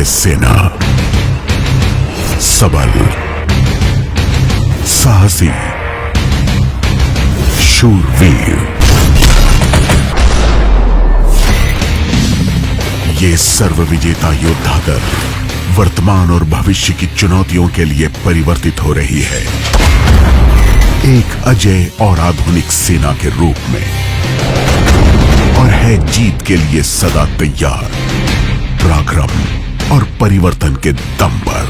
भारतीय सेना सबल, साहसी, शूरवीर। ये सर्वविजेता योद्धा दल वर्तमान और भविष्य की चुनौतियों के लिए परिवर्तित हो रही है, एक अजय और आधुनिक सेना के रूप में, और है जीत के लिए सदा तैयार, पराक्रम और परिवर्तन के दम पर।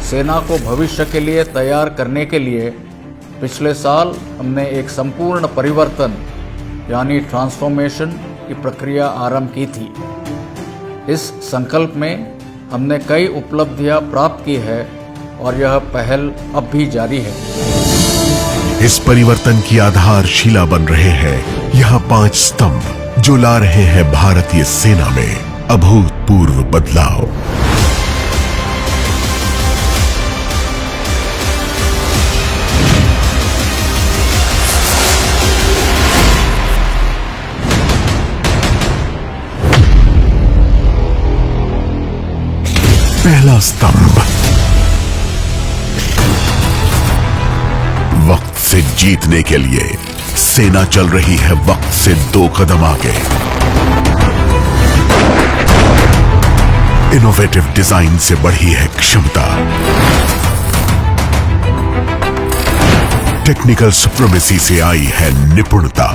सेना को भविष्य के लिए तैयार करने के लिए पिछले साल हमने एक संपूर्ण परिवर्तन यानी ट्रांसफॉर्मेशन की प्रक्रिया आरंभ की थी। इस संकल्प में हमने कई उपलब्धियां प्राप्त की है और यह पहल अब भी जारी है। इस परिवर्तन की आधारशिला बन रहे हैं यहाँ 5 स्तंभ जो ला रहे हैं भारतीय सेना में अभूतपूर्व बदलाव। पहला स्तंभ, वक्त से जीतने के लिए सेना चल रही है वक्त से 2 कदम आगे। इनोवेटिव डिजाइन से बढ़ी है क्षमता, टेक्निकल सुप्रीमेसी से आई है निपुणता,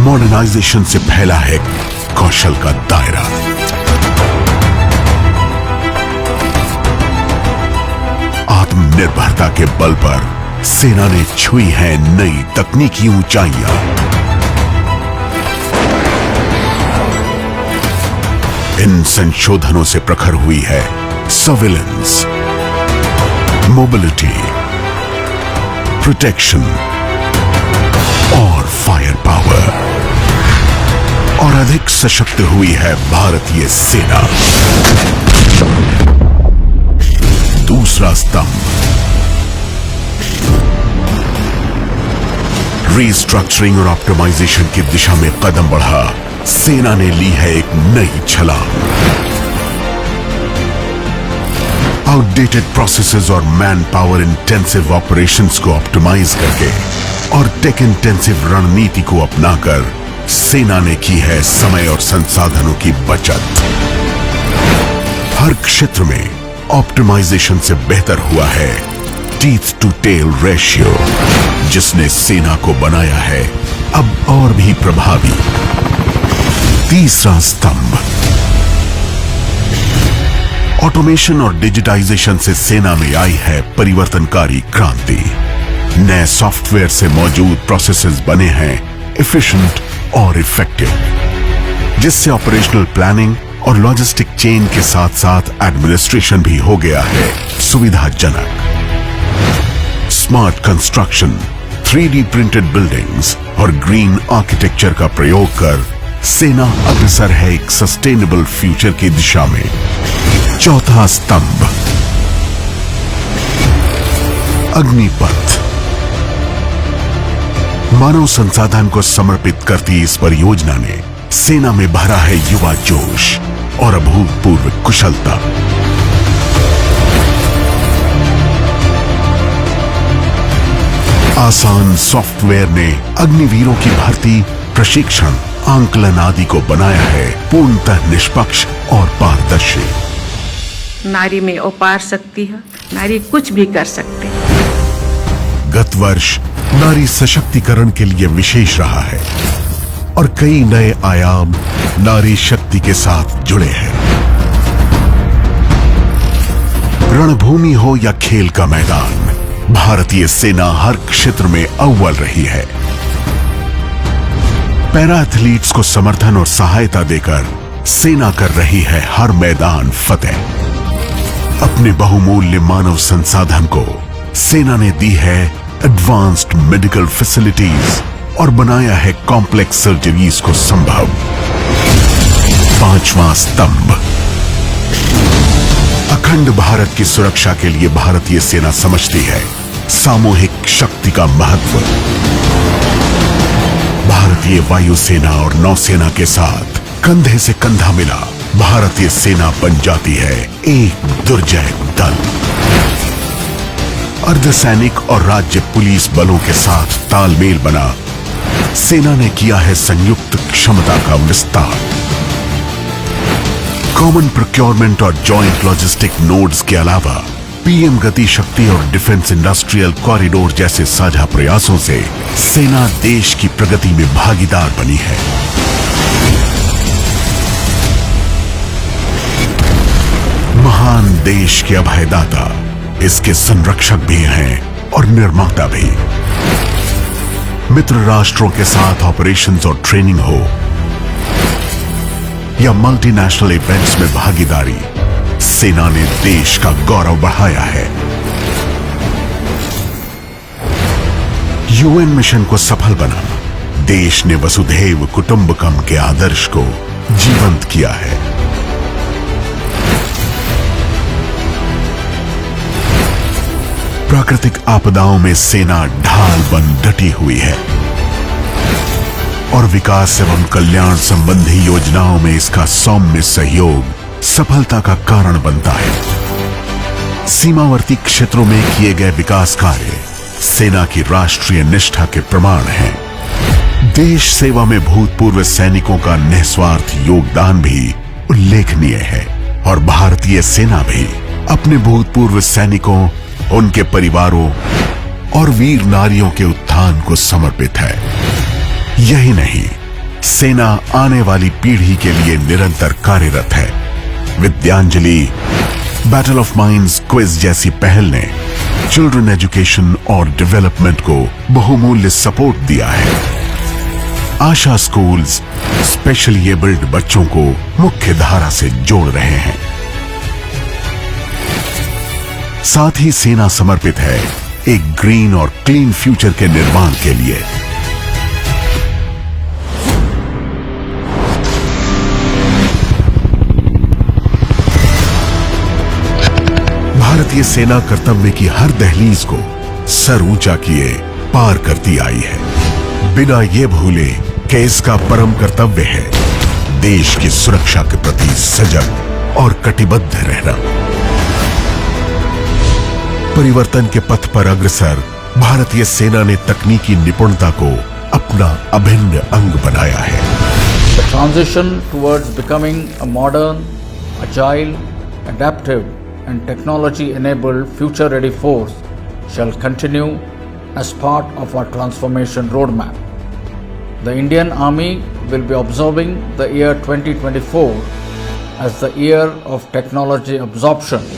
मॉडर्नाइजेशन से फैला है कौशल का दायरा। आत्मनिर्भरता के बल पर सेना ने छुई है नई तकनीकी ऊंचाइयां। इन संशोधनों से प्रखर हुई है सर्विलेंस, मोबिलिटी, प्रोटेक्शन और फायर पावर, और अधिक सशक्त हुई है भारतीय सेना। दूसरा स्तंभ, रीस्ट्रक्चरिंग और ऑप्टिमाइजेशन की दिशा में कदम बढ़ा सेना ने ली है एक नई छलांग। आउटडेटेड प्रोसेसेस और मैन पावर इंटेंसिव ऑपरेशंस को ऑप्टिमाइज करके और टेक इंटेंसिव रणनीति को अपनाकर सेना ने की है समय और संसाधनों की बचत। हर क्षेत्र में ऑप्टिमाइजेशन से बेहतर हुआ है टीथ टू टेल रेशियो, जिसने सेना को बनाया है अब और भी प्रभावी। तीसरा स्तंभ, ऑटोमेशन और डिजिटाइजेशन से सेना में आई है परिवर्तनकारी क्रांति। नए सॉफ्टवेयर से मौजूद प्रोसेसेस बने हैं एफिशिएंट और इफेक्टिव, जिससे ऑपरेशनल प्लानिंग और लॉजिस्टिक चेन के साथ साथ एडमिनिस्ट्रेशन भी हो गया है सुविधाजनक। Smart construction, 3D printed buildings और ग्रीन आर्किटेक्चर का प्रयोग कर सेना अग्रसर है एक सस्टेनेबल फ्यूचर की दिशा में। चौथा स्तंभ, अग्निपथ, मानव संसाधन को समर्पित करती इस परियोजना ने सेना में भरा है युवा जोश और अभूतपूर्व कुशलता। आसान सॉफ्टवेयर ने अग्निवीरों की भर्ती, प्रशिक्षण, आंकलन आदि को बनाया है पूर्णतः निष्पक्ष और पारदर्शी। नारी में अपार शक्ति है, नारी कुछ भी कर सकती है। गत वर्ष नारी सशक्तिकरण के लिए विशेष रहा है और कई नए आयाम नारी शक्ति के साथ जुड़े हैं। रणभूमि हो या खेल का मैदान, भारतीय सेना हर क्षेत्र में अव्वल रही है। पैरा एथलीट्स को समर्थन और सहायता देकर सेना कर रही है हर मैदान फतेह। अपने बहुमूल्य मानव संसाधन को सेना ने दी है एडवांस्ड मेडिकल फैसिलिटीज और बनाया है कॉम्प्लेक्स सर्जरीज को संभव। पांचवां स्तंभ, अखंड भारत की सुरक्षा के लिए भारतीय सेना समझती है सामूहिक शक्ति का महत्व। भारतीय वायुसेना और नौसेना के साथ कंधे से कंधा मिला भारतीय सेना बन जाती है एक दुर्जय दल। अर्धसैनिक और राज्य पुलिस बलों के साथ तालमेल बना सेना ने किया है संयुक्त क्षमता का विस्तार। कॉमन प्रोक्योरमेंट और जॉइंट लॉजिस्टिक नोड्स के अलावा पीएम गति शक्ति और डिफेंस इंडस्ट्रियल कॉरिडोर जैसे साझा प्रयासों से सेना देश की प्रगति में भागीदार बनी है। महान देश के अभयदाता इसके संरक्षक भी हैं और निर्माता भी। मित्र राष्ट्रों के साथ ऑपरेशंस और ट्रेनिंग हो या मल्टीनेशनल इवेंट्स में भागीदारी, सेना ने देश का गौरव बढ़ाया है। यूएन मिशन को सफल बना देश ने वसुधैव कुटुंबकम के आदर्श को जीवंत किया है। प्राकृतिक आपदाओं में सेना ढाल बन डटी हुई है और विकास एवं कल्याण संबंधी योजनाओं में इसका सौम्य सहयोग सफलता का कारण बनता है। सीमावर्ती क्षेत्रों में किए गए विकास कार्य सेना की राष्ट्रीय निष्ठा के प्रमाण हैं। देश सेवा में भूतपूर्व सैनिकों का निस्वार्थ योगदान भी उल्लेखनीय है और भारतीय सेना भी अपने भूतपूर्व सैनिकों, उनके परिवारों और वीर नारियों के उत्थान को समर्पित है। यही नहीं, सेना आने वाली पीढ़ी के लिए निरंतर कार्यरत है। Vidyanjali, battle of minds quiz जैसी पहल ने चिल्ड्रन एजुकेशन और डेवलपमेंट को बहुमूल्य सपोर्ट दिया है। आशा स्कूल्स स्पेशली एबल्ड बच्चों को मुख्य धारा से जोड़ रहे हैं। साथ ही सेना समर्पित है एक ग्रीन और क्लीन फ्यूचर के निर्माण के लिए। भारतीय सेना कर्तव्य की हर दहलीज को सर ऊंचा किए पार करती आई है, बिना ये भूले कि इसका परम कर्तव्य है देश की सुरक्षा के प्रति सजग और कटिबद्ध रहना। परिवर्तन के पथ पर अग्रसर भारतीय सेना ने तकनीकी निपुणता को अपना अभिन्न अंग बनाया है। The transition towards becoming a modern, agile, adaptive and technology-enabled future-ready force shall continue as part of our transformation roadmap. The Indian Army will be observing the year 2024 as the year of technology absorption